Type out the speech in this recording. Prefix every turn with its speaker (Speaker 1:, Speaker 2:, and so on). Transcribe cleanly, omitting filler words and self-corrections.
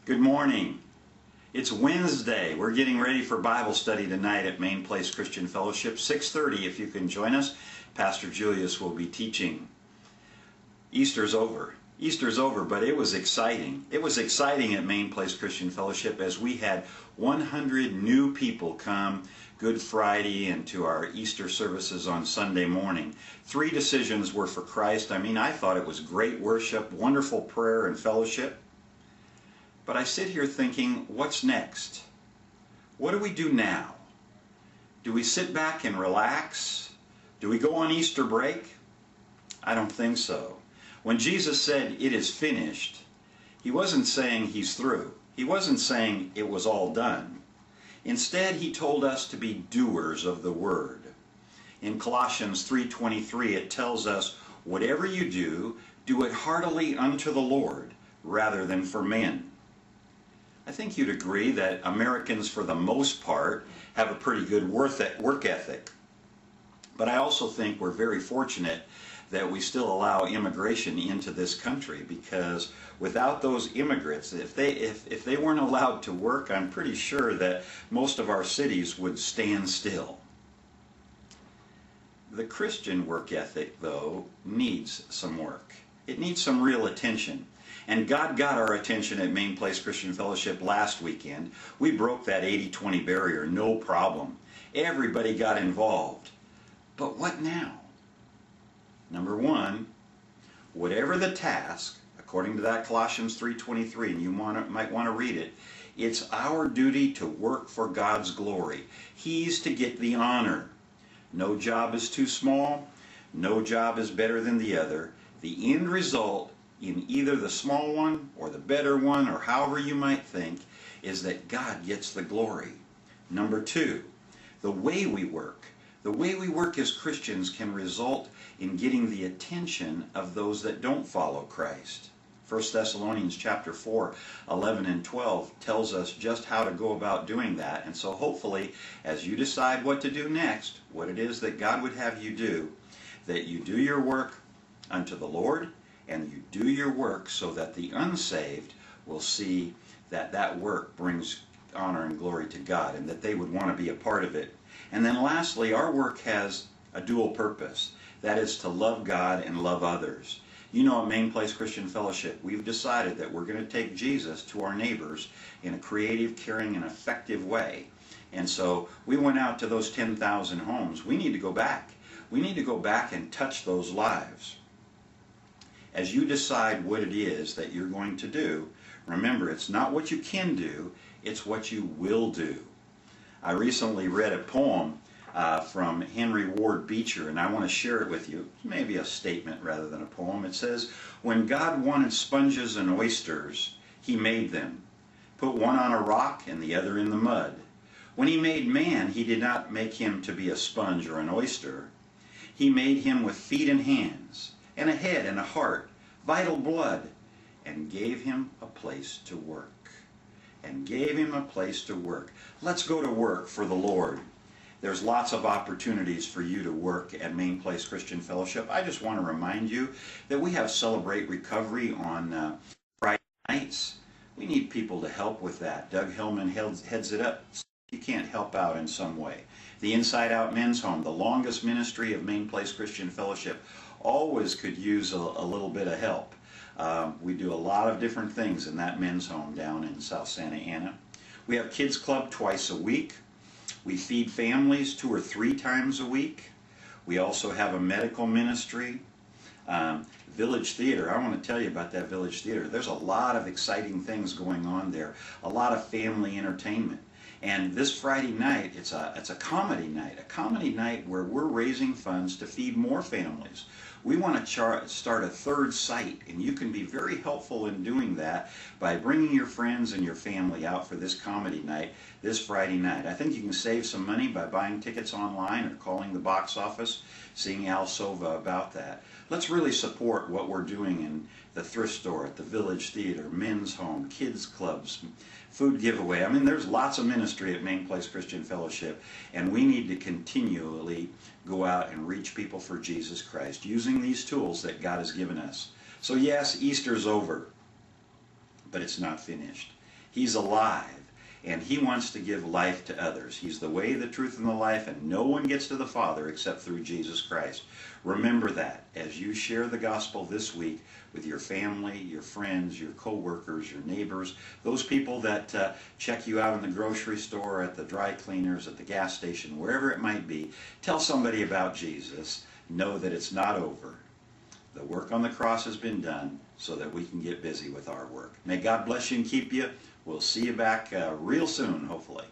Speaker 1: Good morning. It's Wednesday. We're getting ready for Bible study tonight at Main Place Christian Fellowship, 6:30 if you can join us. Pastor Julius will be teaching. Easter's over. Easter's over, but it was exciting. It was exciting at Main Place Christian Fellowship as we had 100 new people come Good Friday and to our Easter services on Sunday morning. 3 decisions were for Christ. I thought it was great worship, wonderful prayer and fellowship. But I sit here thinking, what's next? What do we do now? Do we sit back and relax? Do we go on Easter break? I don't think so. When Jesus said, "It is finished," he wasn't saying he's through. He wasn't saying it was all done. Instead, he told us to be doers of the word. In Colossians 3:23, it tells us, "Whatever you do, do it heartily unto the Lord, rather than for men." I think you'd agree that Americans, for the most part, have a pretty good work ethic. But I also think we're very fortunate that we still allow immigration into this country, because without those immigrants, if they weren't allowed to work, I'm pretty sure that most of our cities would stand still. The Christian work ethic, though, needs some work. It needs some real attention. And God got our attention at Main Place Christian Fellowship last weekend. We broke that 80-20 barrier, no problem. Everybody got involved. But what now? Number 1, whatever the task, according to that Colossians 3:23, and you might want to read it, it's our duty to work for God's glory. He's to get the honor. No job is too small. No job is better than the other. The end result in either the small one or the better one, or however you might think, is that God gets the glory. Number 2, the way we work. The way we work as Christians can result in getting the attention of those that don't follow Christ. 1 Thessalonians chapter 4, 11 and 12 tells us just how to go about doing that. And so hopefully, as you decide what to do next, what it is that God would have you do, that you do your work unto the Lord, and you do your work so that the unsaved will see that that work brings honor and glory to God, and that they would want to be a part of it. And then lastly, our work has a dual purpose. That is to love God and love others. You know, at Main Place Christian Fellowship, we've decided that we're going to take Jesus to our neighbors in a creative, caring, and effective way. And so we went out to those 10,000 homes. We need to go back. We need to go back and touch those lives. As you decide what it is that you're going to do, remember, it's not what you can do, it's what you will do. I recently read a poem from Henry Ward Beecher, and I want to share it with you. It's maybe a statement rather than a poem. It says, "When God wanted sponges and oysters, he made them, put one on a rock and the other in the mud. When he made man, he did not make him to be a sponge or an oyster. He made him with feet and hands, and a head and a heart, vital blood, and gave him a place to work." And gave him a place to work. Let's go to work for the Lord. There's lots of opportunities for you to work at Main Place Christian Fellowship. I just want to remind you that we have Celebrate Recovery on Friday nights. We need people to help with that. Doug Hillman heads it up. You can't help out in some way. The Inside Out Men's Home, the longest ministry of Main Place Christian Fellowship, always could use a little bit of help. We do a lot of different things in that men's home down in South Santa Ana. We have Kids Club twice a week. We feed families 2 or 3 times a week. We also have a medical ministry. Village Theater, I want to tell you about that Village Theater. There's a lot of exciting things going on there, a lot of family entertainment. And this Friday night, it's a comedy night where we're raising funds to feed more families. We want to start a 3rd site, and you can be very helpful in doing that by bringing your friends and your family out for this comedy night this Friday night. I think you can save some money by buying tickets online or calling the box office, seeing Al Sova about that. Let's really support what we're doing in the thrift store, at the Village Theater, men's home, kids clubs, food giveaway. There's lots of ministry at Main Place Christian Fellowship, and we need to continually go out and reach people for Jesus Christ using these tools that God has given us. So yes, Easter's over, but it's not finished. He's alive, and he wants to give life to others. He's the way, the truth, and the life, and no one gets to the Father except through Jesus Christ. Remember that as you share the gospel this week with your family, your friends, your co-workers, your neighbors, those people that check you out in the grocery store, at the dry cleaners, at the gas station, wherever it might be. Tell somebody about Jesus. Know that it's not over. The work on the cross has been done so that we can get busy with our work. May God bless you and keep you. We'll see you back real soon, hopefully.